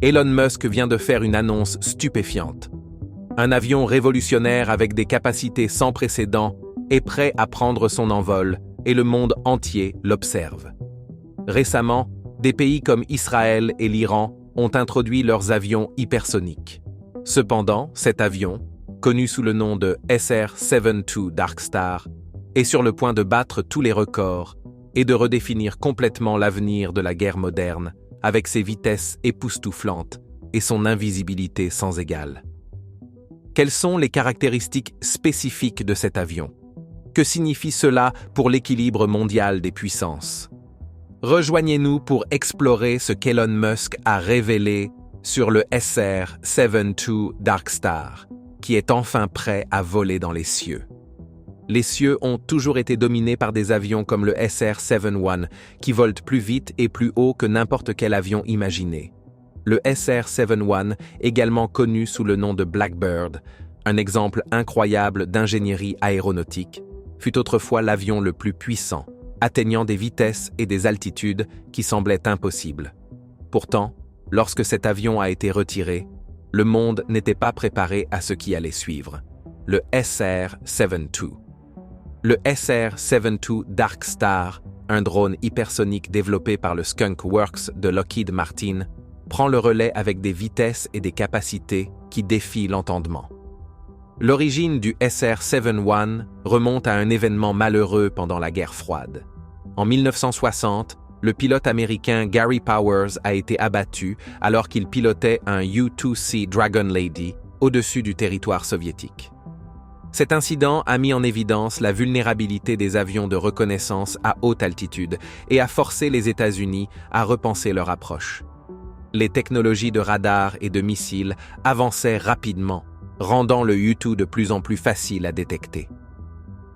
Elon Musk vient de faire une annonce stupéfiante. Un avion révolutionnaire avec des capacités sans précédent est prêt à prendre son envol et le monde entier l'observe. Récemment, des pays comme Israël et l'Iran ont introduit leurs avions hypersoniques. Cependant, cet avion, connu sous le nom de SR-72 Darkstar, est sur le point de battre tous les records et de redéfinir complètement l'avenir de la guerre moderne avec ses vitesses époustouflantes et son invisibilité sans égale. Quelles sont les caractéristiques spécifiques de cet avion? Que signifie cela pour l'équilibre mondial des puissances? Rejoignez-nous pour explorer ce qu'Elon Musk a révélé sur le SR-72 Darkstar, qui est enfin prêt à voler dans les cieux. Les cieux ont toujours été dominés par des avions comme le SR-71, qui volent plus vite et plus haut que n'importe quel avion imaginé. Le SR-71, également connu sous le nom de Blackbird, un exemple incroyable d'ingénierie aéronautique, fut autrefois l'avion le plus puissant, atteignant des vitesses et des altitudes qui semblaient impossibles. Pourtant, lorsque cet avion a été retiré, le monde n'était pas préparé à ce qui allait suivre. Le SR-72. Le SR-72 Darkstar, un drone hypersonique développé par le Skunk Works de Lockheed Martin, prend le relais avec des vitesses et des capacités qui défient l'entendement. L'origine du SR-71 remonte à un événement malheureux pendant la guerre froide. En 1960, le pilote américain Gary Powers a été abattu alors qu'il pilotait un U-2C Dragon Lady au-dessus du territoire soviétique. Cet incident a mis en évidence la vulnérabilité des avions de reconnaissance à haute altitude et a forcé les États-Unis à repenser leur approche. Les technologies de radar et de missiles avançaient rapidement, rendant le U-2 de plus en plus facile à détecter.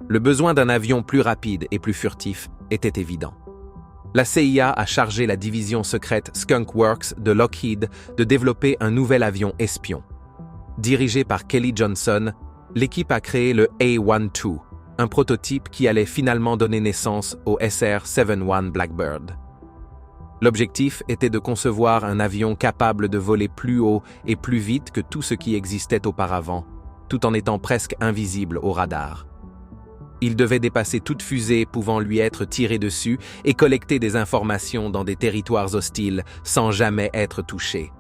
Le besoin d'un avion plus rapide et plus furtif était évident. La CIA a chargé la division secrète Skunk Works de Lockheed de développer un nouvel avion espion. Dirigé par Kelly Johnson, l'équipe a créé le A-12, un prototype qui allait finalement donner naissance au SR-71 Blackbird. L'objectif était de concevoir un avion capable de voler plus haut et plus vite que tout ce qui existait auparavant, tout en étant presque invisible au radar. Il devait dépasser toute fusée pouvant lui être tirée dessus et collecter des informations dans des territoires hostiles sans jamais être touché.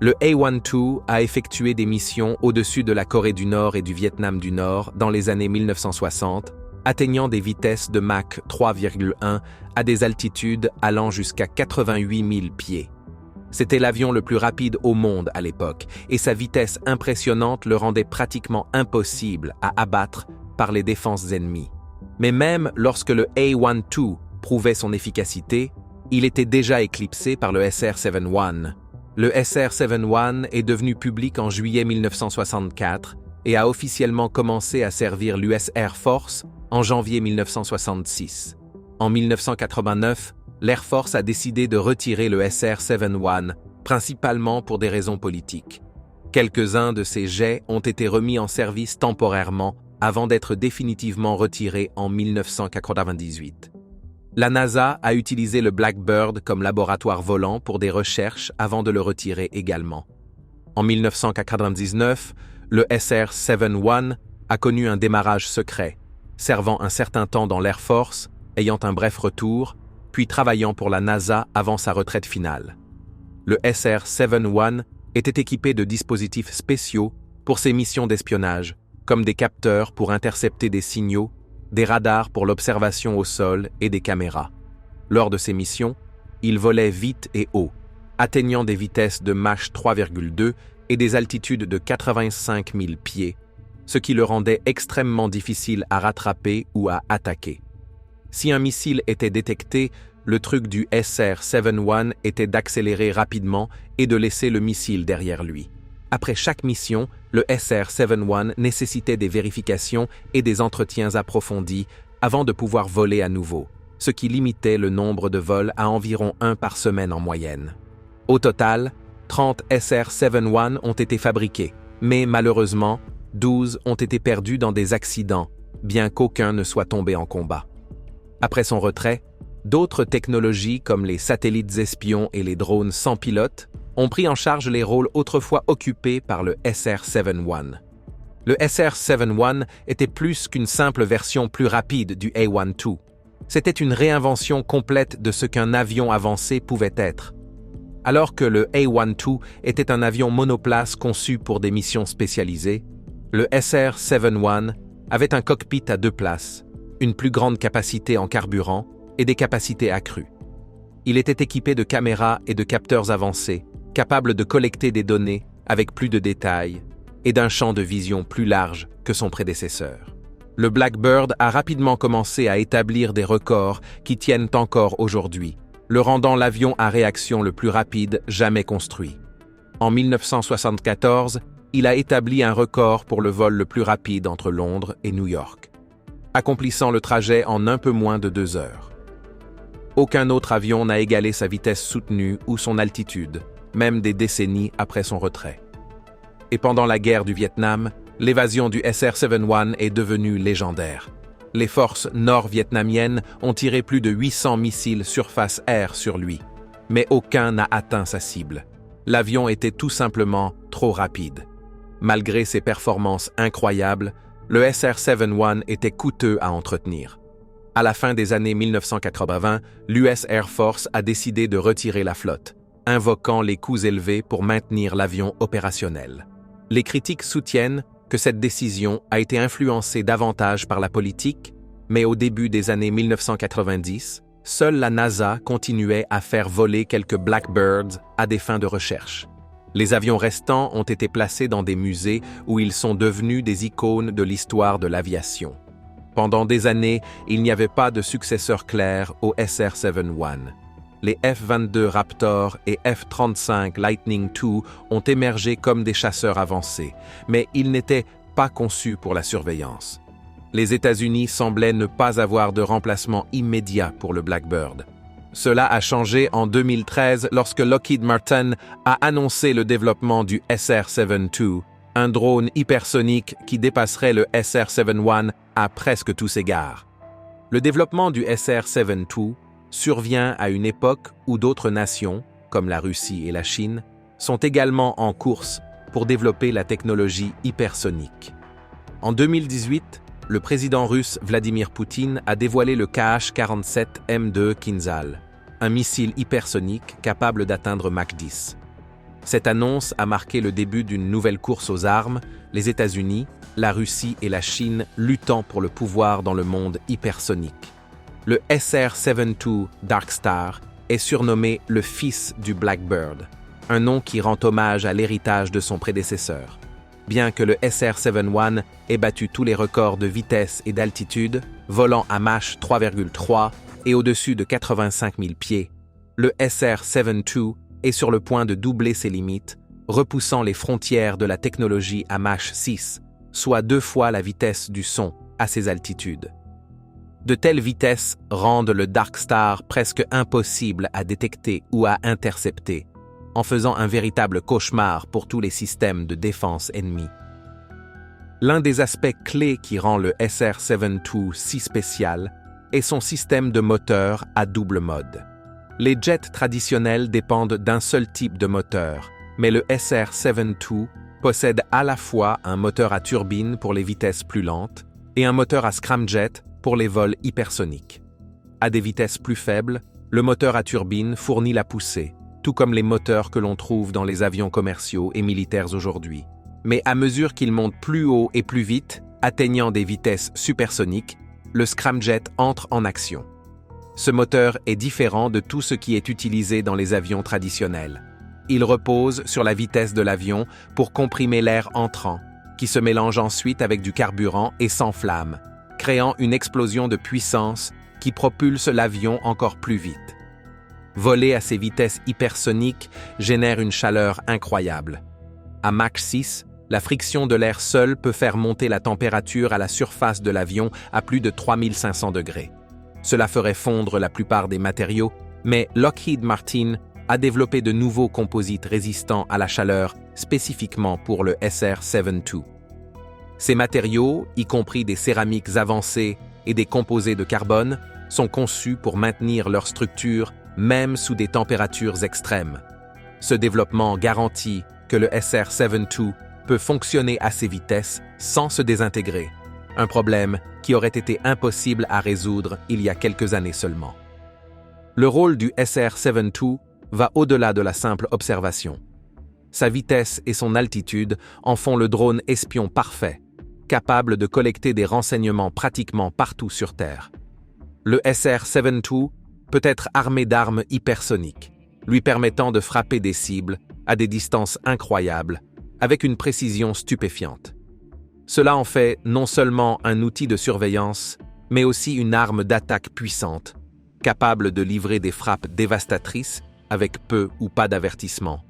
Le A-12 a effectué des missions au-dessus de la Corée du Nord et du Vietnam du Nord dans les années 1960, atteignant des vitesses de Mach 3,1 à des altitudes allant jusqu'à 88 000 pieds. C'était l'avion le plus rapide au monde à l'époque, et sa vitesse impressionnante le rendait pratiquement impossible à abattre par les défenses ennemies. Mais même lorsque le A-12 prouvait son efficacité, il était déjà éclipsé par le SR-71. Le SR-71 est devenu public en juillet 1964 et a officiellement commencé à servir l'US Air Force en janvier 1966. En 1989, l'Air Force a décidé de retirer le SR-71, principalement pour des raisons politiques. Quelques-uns de ces jets ont été remis en service temporairement avant d'être définitivement retirés en 1998. La NASA a utilisé le Blackbird comme laboratoire volant pour des recherches avant de le retirer également. En 1999, le SR-71 a connu un démarrage secret, servant un certain temps dans l'Air Force, ayant un bref retour, puis travaillant pour la NASA avant sa retraite finale. Le SR-71 était équipé de dispositifs spéciaux pour ses missions d'espionnage, comme des capteurs pour intercepter des signaux, des radars pour l'observation au sol et des caméras. Lors de ces missions, il volait vite et haut, atteignant des vitesses de Mach 3,2 et des altitudes de 85 000 pieds, ce qui le rendait extrêmement difficile à rattraper ou à attaquer. Si un missile était détecté, le truc du SR-71 était d'accélérer rapidement et de laisser le missile derrière lui. Après chaque mission, le SR-71 nécessitait des vérifications et des entretiens approfondis avant de pouvoir voler à nouveau, ce qui limitait le nombre de vols à environ 1 par semaine en moyenne. Au total, 30 SR-71 ont été fabriqués, mais malheureusement, 12 ont été perdus dans des accidents, bien qu'aucun ne soit tombé en combat. Après son retrait, d'autres technologies comme les satellites espions et les drones sans pilote ont pris en charge les rôles autrefois occupés par le SR-71. Le SR-71 était plus qu'une simple version plus rapide du A-12. C'était une réinvention complète de ce qu'un avion avancé pouvait être. Alors que le A-12 était un avion monoplace conçu pour des missions spécialisées, le SR-71 avait un cockpit à 2 places, une plus grande capacité en carburant et des capacités accrues. Il était équipé de caméras et de capteurs avancés, capables de collecter des données avec plus de détails et d'un champ de vision plus large que son prédécesseur. Le Blackbird a rapidement commencé à établir des records qui tiennent encore aujourd'hui, le rendant l'avion à réaction le plus rapide jamais construit. En 1974, il a établi un record pour le vol le plus rapide entre Londres et New York, accomplissant le trajet en un peu moins de 2 heures. Aucun autre avion n'a égalé sa vitesse soutenue ou son altitude, même des décennies après son retrait. Et pendant la guerre du Vietnam, l'évasion du SR-71 est devenue légendaire. Les forces nord-vietnamiennes ont tiré plus de 800 missiles surface-air sur lui, mais aucun n'a atteint sa cible. L'avion était tout simplement trop rapide. Malgré ses performances incroyables, le SR-71 était coûteux à entretenir. À la fin des années 1980, l'US Air Force a décidé de retirer la flotte, invoquant les coûts élevés pour maintenir l'avion opérationnel. Les critiques soutiennent que cette décision a été influencée davantage par la politique, mais au début des années 1990, seule la NASA continuait à faire voler quelques Blackbirds à des fins de recherche. Les avions restants ont été placés dans des musées où ils sont devenus des icônes de l'histoire de l'aviation. Pendant des années, il n'y avait pas de successeur clair au SR-71. Les F-22 Raptor et F-35 Lightning II ont émergé comme des chasseurs avancés, mais ils n'étaient pas conçus pour la surveillance. Les États-Unis semblaient ne pas avoir de remplacement immédiat pour le Blackbird. Cela a changé en 2013 lorsque Lockheed Martin a annoncé le développement du SR-72, un drone hypersonique qui dépasserait le SR-71 à presque tous égards. Le développement du SR-72 survient à une époque où d'autres nations, comme la Russie et la Chine, sont également en course pour développer la technologie hypersonique. En 2018, le président russe Vladimir Poutine a dévoilé le Kh-47M2 Kinzhal, un missile hypersonique capable d'atteindre Mach 10. Cette annonce a marqué le début d'une nouvelle course aux armes, les États-Unis, la Russie et la Chine luttant pour le pouvoir dans le monde hypersonique. Le SR-72 Dark Star est surnommé le fils du Blackbird, un nom qui rend hommage à l'héritage de son prédécesseur. Bien que le SR-71 ait battu tous les records de vitesse et d'altitude, volant à Mach 3,3 et au-dessus de 85 000 pieds, le SR-72 est sur le point de doubler ses limites, repoussant les frontières de la technologie à Mach 6, soit 2 fois la vitesse du son à ces altitudes. De telles vitesses rendent le Dark Star presque impossible à détecter ou à intercepter, en faisant un véritable cauchemar pour tous les systèmes de défense ennemis. L'un des aspects clés qui rend le SR-72 si spécial est son système de moteur à double mode. Les jets traditionnels dépendent d'un seul type de moteur, mais le SR-72 possède à la fois un moteur à turbine pour les vitesses plus lentes et un moteur à scramjet pour les vols hypersoniques. À des vitesses plus faibles, le moteur à turbine fournit la poussée, tout comme les moteurs que l'on trouve dans les avions commerciaux et militaires aujourd'hui. Mais à mesure qu'il monte plus haut et plus vite, atteignant des vitesses supersoniques, le scramjet entre en action. Ce moteur est différent de tout ce qui est utilisé dans les avions traditionnels. Il repose sur la vitesse de l'avion pour comprimer l'air entrant, qui se mélange ensuite avec du carburant et s'enflamme, créant une explosion de puissance qui propulse l'avion encore plus vite. Voler à ces vitesses hypersoniques génère une chaleur incroyable. À Mach 6, la friction de l'air seul peut faire monter la température à la surface de l'avion à plus de 3500 degrés. Cela ferait fondre la plupart des matériaux, mais Lockheed Martin a développé de nouveaux composites résistants à la chaleur spécifiquement pour le SR-72. Ces matériaux, y compris des céramiques avancées et des composés de carbone, sont conçus pour maintenir leur structure même sous des températures extrêmes. Ce développement garantit que le SR-72 peut fonctionner à ces vitesses sans se désintégrer, un problème qui aurait été impossible à résoudre il y a quelques années seulement. Le rôle du SR-72 va au-delà de la simple observation. Sa vitesse et son altitude en font le drone espion parfait, capable de collecter des renseignements pratiquement partout sur Terre. Le SR-72 peut être armé d'armes hypersoniques, lui permettant de frapper des cibles à des distances incroyables, avec une précision stupéfiante. Cela en fait non seulement un outil de surveillance, mais aussi une arme d'attaque puissante, capable de livrer des frappes dévastatrices avec peu ou pas d'avertissement.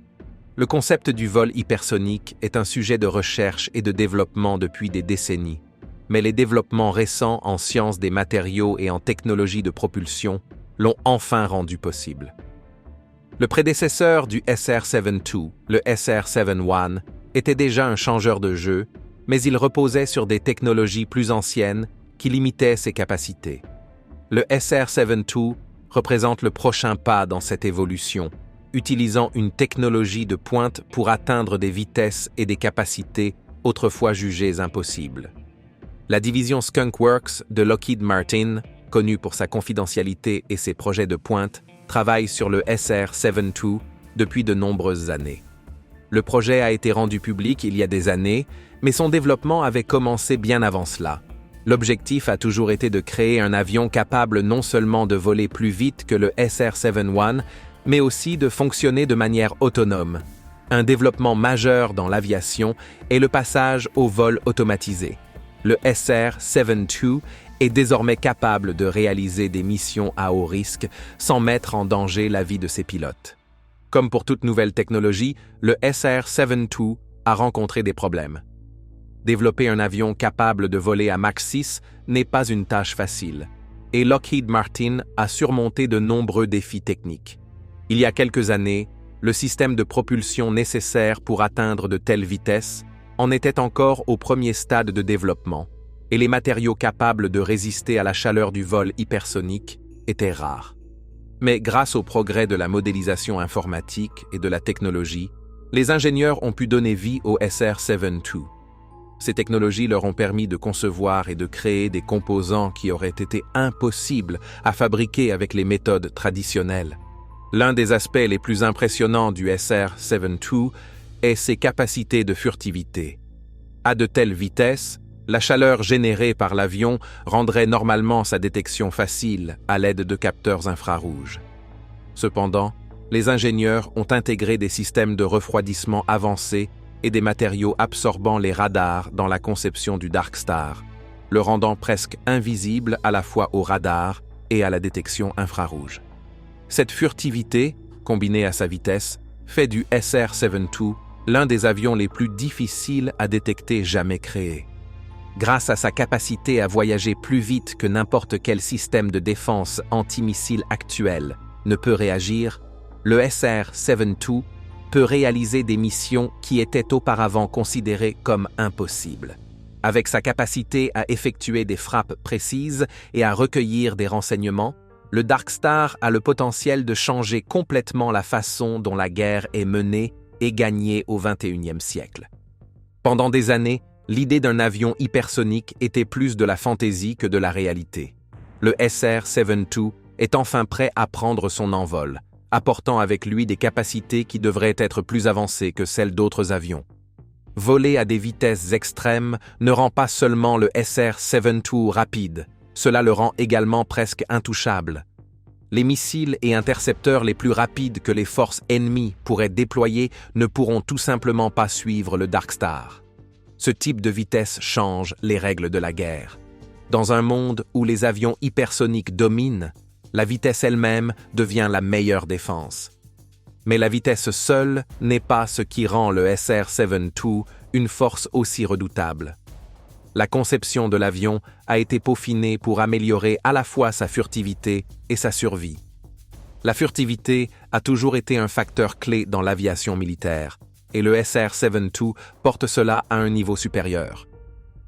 Le concept du vol hypersonique est un sujet de recherche et de développement depuis des décennies, mais les développements récents en sciences des matériaux et en technologie de propulsion l'ont enfin rendu possible. Le prédécesseur du SR-72, le SR-71, était déjà un changeur de jeu, mais il reposait sur des technologies plus anciennes qui limitaient ses capacités. Le SR-72 représente le prochain pas dans cette évolution, utilisant une technologie de pointe pour atteindre des vitesses et des capacités autrefois jugées impossibles. La division Skunk Works de Lockheed Martin, connue pour sa confidentialité et ses projets de pointe, travaille sur le SR-72 depuis de nombreuses années. Le projet a été rendu public il y a des années, mais son développement avait commencé bien avant cela. L'objectif a toujours été de créer un avion capable non seulement de voler plus vite que le SR-71, mais aussi de fonctionner de manière autonome. Un développement majeur dans l'aviation est le passage au vol automatisé. Le SR-72 est désormais capable de réaliser des missions à haut risque sans mettre en danger la vie de ses pilotes. Comme pour toute nouvelle technologie, le SR-72 a rencontré des problèmes. Développer un avion capable de voler à Mach 6 n'est pas une tâche facile, et Lockheed Martin a surmonté de nombreux défis techniques. Il y a quelques années, le système de propulsion nécessaire pour atteindre de telles vitesses en était encore au premier stade de développement, et les matériaux capables de résister à la chaleur du vol hypersonique étaient rares. Mais grâce au progrès de la modélisation informatique et de la technologie, les ingénieurs ont pu donner vie au SR-72. Ces technologies leur ont permis de concevoir et de créer des composants qui auraient été impossibles à fabriquer avec les méthodes traditionnelles. L'un des aspects les plus impressionnants du SR-72 est ses capacités de furtivité. À de telles vitesses, la chaleur générée par l'avion rendrait normalement sa détection facile à l'aide de capteurs infrarouges. Cependant, les ingénieurs ont intégré des systèmes de refroidissement avancés et des matériaux absorbant les radars dans la conception du Dark Star, le rendant presque invisible à la fois au radar et à la détection infrarouge. Cette furtivité, combinée à sa vitesse, fait du SR-72 l'un des avions les plus difficiles à détecter jamais créés. Grâce à sa capacité à voyager plus vite que n'importe quel système de défense antimissile actuel ne peut réagir, le SR-72 peut réaliser des missions qui étaient auparavant considérées comme impossibles. Avec sa capacité à effectuer des frappes précises et à recueillir des renseignements, le Dark Star a le potentiel de changer complètement la façon dont la guerre est menée et gagnée au XXIe siècle. Pendant des années, l'idée d'un avion hypersonique était plus de la fantaisie que de la réalité. Le SR-72 est enfin prêt à prendre son envol, apportant avec lui des capacités qui devraient être plus avancées que celles d'autres avions. Voler à des vitesses extrêmes ne rend pas seulement le SR-72 rapide, cela le rend également presque intouchable. Les missiles et intercepteurs les plus rapides que les forces ennemies pourraient déployer ne pourront tout simplement pas suivre le Dark Star. Ce type de vitesse change les règles de la guerre. Dans un monde où les avions hypersoniques dominent, la vitesse elle-même devient la meilleure défense. Mais la vitesse seule n'est pas ce qui rend le SR-72 une force aussi redoutable. La conception de l'avion a été peaufinée pour améliorer à la fois sa furtivité et sa survie. La furtivité a toujours été un facteur clé dans l'aviation militaire, et le SR-72 porte cela à un niveau supérieur.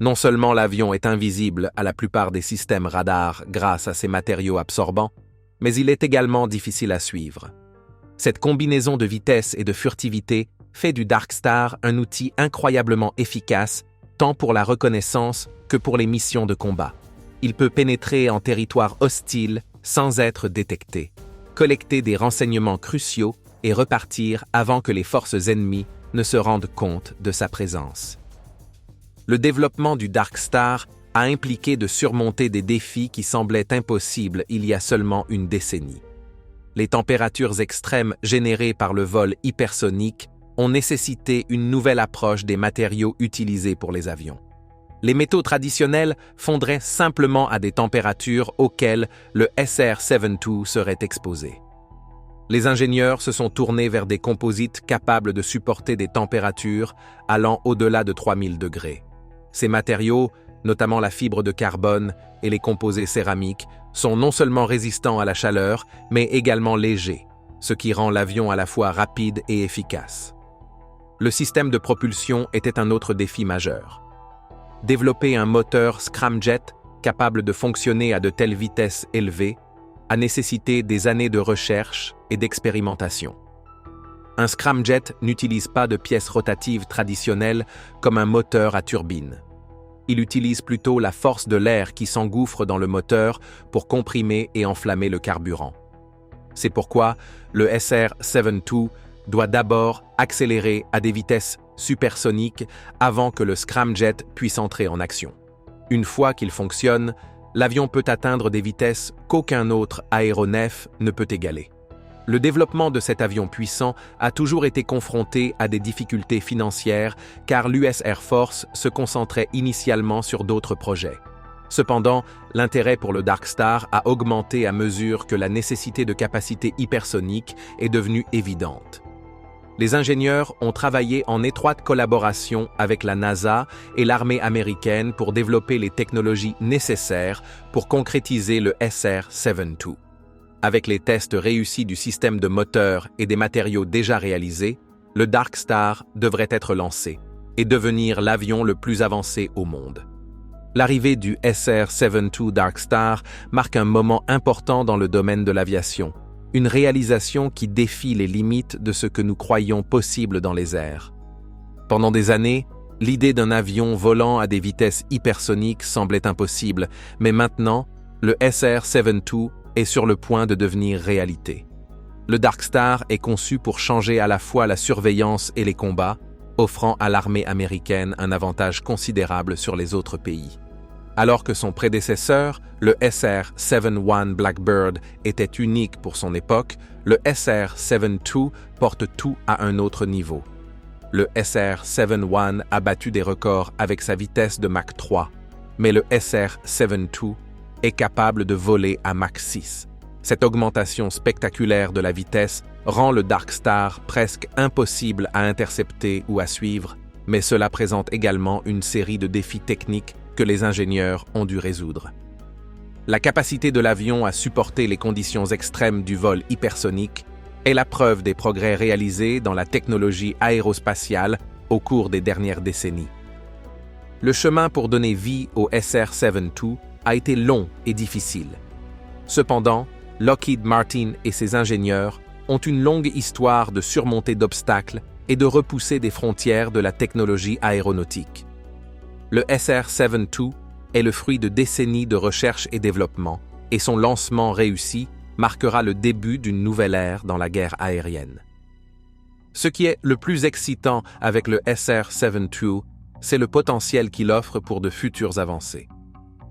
Non seulement l'avion est invisible à la plupart des systèmes radars grâce à ses matériaux absorbants, mais il est également difficile à suivre. Cette combinaison de vitesse et de furtivité fait du Dark Star un outil incroyablement efficace, tant pour la reconnaissance que pour les missions de combat. Il peut pénétrer en territoire hostile sans être détecté, collecter des renseignements cruciaux et repartir avant que les forces ennemies ne se rendent compte de sa présence. Le développement du Dark Star a impliqué de surmonter des défis qui semblaient impossibles il y a seulement une décennie. Les températures extrêmes générées par le vol hypersonique ont nécessité une nouvelle approche des matériaux utilisés pour les avions. Les métaux traditionnels fondraient simplement à des températures auxquelles le SR-72 serait exposé. Les ingénieurs se sont tournés vers des composites capables de supporter des températures allant au-delà de 3000 degrés. Ces matériaux, notamment la fibre de carbone et les composés céramiques, sont non seulement résistants à la chaleur, mais également légers, ce qui rend l'avion à la fois rapide et efficace. Le système de propulsion était un autre défi majeur. Développer un moteur scramjet capable de fonctionner à de telles vitesses élevées a nécessité des années de recherche et d'expérimentation. Un scramjet n'utilise pas de pièces rotatives traditionnelles comme un moteur à turbine. Il utilise plutôt la force de l'air qui s'engouffre dans le moteur pour comprimer et enflammer le carburant. C'est pourquoi le SR-72 doit d'abord accélérer à des vitesses supersoniques avant que le scramjet puisse entrer en action. Une fois qu'il fonctionne, l'avion peut atteindre des vitesses qu'aucun autre aéronef ne peut égaler. Le développement de cet avion puissant a toujours été confronté à des difficultés financières car l'US Air Force se concentrait initialement sur d'autres projets. Cependant, l'intérêt pour le Dark Star a augmenté à mesure que la nécessité de capacité hypersonique est devenue évidente. Les ingénieurs ont travaillé en étroite collaboration avec la NASA et l'armée américaine pour développer les technologies nécessaires pour concrétiser le SR-72. Avec les tests réussis du système de moteur et des matériaux déjà réalisés, le Dark Star devrait être lancé et devenir l'avion le plus avancé au monde. L'arrivée du SR-72 Dark Star marque un moment important dans le domaine de l'aviation, une réalisation qui défie les limites de ce que nous croyions possible dans les airs. Pendant des années, l'idée d'un avion volant à des vitesses hypersoniques semblait impossible, mais maintenant, le SR-72 est sur le point de devenir réalité. Le Dark Star est conçu pour changer à la fois la surveillance et les combats, offrant à l'armée américaine un avantage considérable sur les autres pays. Alors que son prédécesseur, le SR-71 Blackbird, était unique pour son époque, le SR-72 porte tout à un autre niveau. Le SR-71 a battu des records avec sa vitesse de Mach 3, mais le SR-72 est capable de voler à Mach 6. Cette augmentation spectaculaire de la vitesse rend le Dark Star presque impossible à intercepter ou à suivre, mais cela présente également une série de défis techniques que les ingénieurs ont dû résoudre. La capacité de l'avion à supporter les conditions extrêmes du vol hypersonique est la preuve des progrès réalisés dans la technologie aérospatiale au cours des dernières décennies. Le chemin pour donner vie au SR-72 a été long et difficile. Cependant, Lockheed Martin et ses ingénieurs ont une longue histoire de surmonter d'obstacles et de repousser des frontières de la technologie aéronautique. Le SR-72 est le fruit de décennies de recherche et développement, et son lancement réussi marquera le début d'une nouvelle ère dans la guerre aérienne. Ce qui est le plus excitant avec le SR-72, c'est le potentiel qu'il offre pour de futures avancées.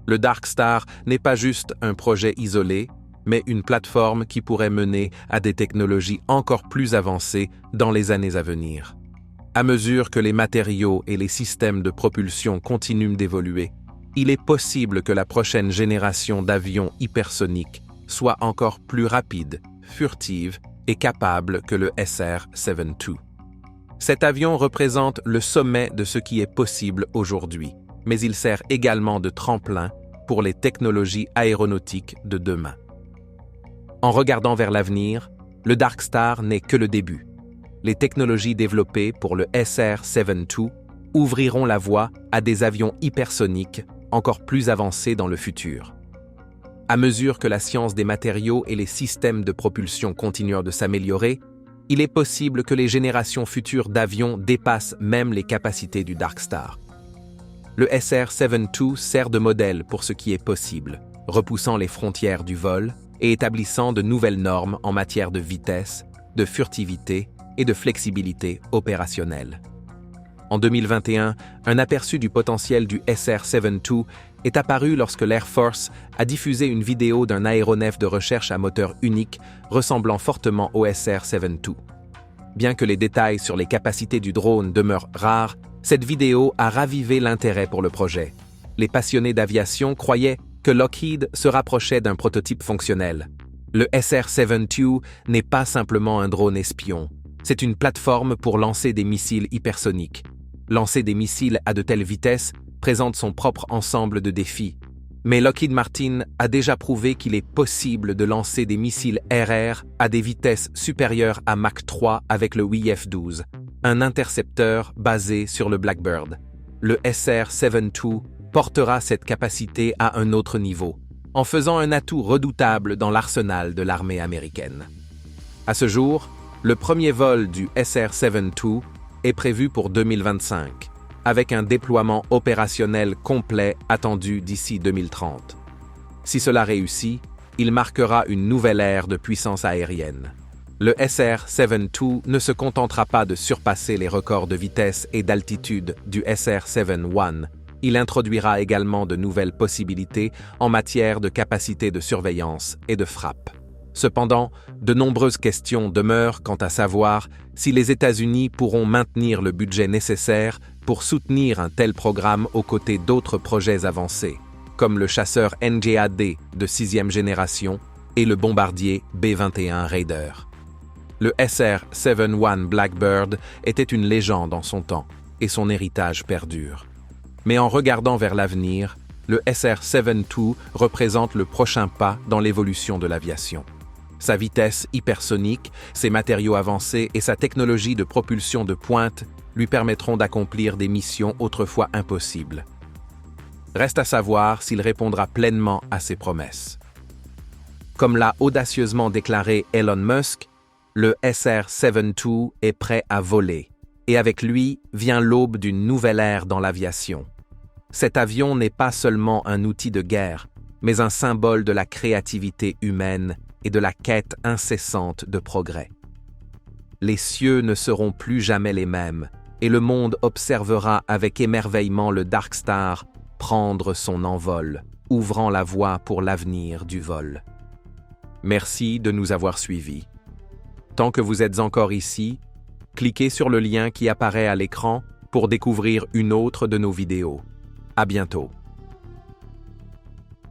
Le Dark Star n'est pas juste un projet isolé, mais une plateforme qui pourrait mener à des technologies encore plus avancées dans les années à venir. À mesure que les matériaux et les systèmes de propulsion continuent d'évoluer, il est possible que la prochaine génération d'avions hypersoniques soit encore plus rapide, furtive et capable que le SR-72. Cet avion représente le sommet de ce qui est possible aujourd'hui, mais il sert également de tremplin pour les technologies aéronautiques de demain. En regardant vers l'avenir, le Dark Star n'est que le début. Les technologies développées pour le SR-72 ouvriront la voie à des avions hypersoniques encore plus avancés dans le futur. À mesure que la science des matériaux et les systèmes de propulsion continuent de s'améliorer, il est possible que les générations futures d'avions dépassent même les capacités du Dark Star. Le SR-72 sert de modèle pour ce qui est possible, repoussant les frontières du vol et établissant de nouvelles normes en matière de vitesse, de furtivité et de flexibilité opérationnelle. En 2021, un aperçu du potentiel du SR-72 est apparu lorsque l'Air Force a diffusé une vidéo d'un aéronef de recherche à moteur unique ressemblant fortement au SR-72. Bien que les détails sur les capacités du drone demeurent rares, cette vidéo a ravivé l'intérêt pour le projet. Les passionnés d'aviation croyaient que Lockheed se rapprochait d'un prototype fonctionnel. Le SR-72 n'est pas simplement un drone espion, c'est une plateforme pour lancer des missiles hypersoniques. Lancer des missiles à de telles vitesses présente son propre ensemble de défis. Mais Lockheed Martin a déjà prouvé qu'il est possible de lancer des missiles RR à des vitesses supérieures à Mach 3 avec le WF-12, un intercepteur basé sur le Blackbird. Le SR-72 portera cette capacité à un autre niveau, en faisant un atout redoutable dans l'arsenal de l'armée américaine. À ce jour, le premier vol du SR-72 est prévu pour 2025, avec un déploiement opérationnel complet attendu d'ici 2030. Si cela réussit, il marquera une nouvelle ère de puissance aérienne. Le SR-72 ne se contentera pas de surpasser les records de vitesse et d'altitude du SR-71. Il introduira également de nouvelles possibilités en matière de capacité de surveillance et de frappe. Cependant, de nombreuses questions demeurent quant à savoir si les États-Unis pourront maintenir le budget nécessaire pour soutenir un tel programme aux côtés d'autres projets avancés, comme le chasseur NGAD de 6e génération et le bombardier B-21 Raider. Le SR-71 Blackbird était une légende en son temps, et son héritage perdure. Mais en regardant vers l'avenir, le SR-72 représente le prochain pas dans l'évolution de l'aviation. Sa vitesse hypersonique, ses matériaux avancés et sa technologie de propulsion de pointe lui permettront d'accomplir des missions autrefois impossibles. Reste à savoir s'il répondra pleinement à ses promesses. Comme l'a audacieusement déclaré Elon Musk, le SR-72 est prêt à voler, et avec lui vient l'aube d'une nouvelle ère dans l'aviation. Cet avion n'est pas seulement un outil de guerre, mais un symbole de la créativité humaine et de la quête incessante de progrès. Les cieux ne seront plus jamais les mêmes, et le monde observera avec émerveillement le Dark Star prendre son envol, ouvrant la voie pour l'avenir du vol. Merci de nous avoir suivis. Tant que vous êtes encore ici, cliquez sur le lien qui apparaît à l'écran pour découvrir une autre de nos vidéos. À bientôt.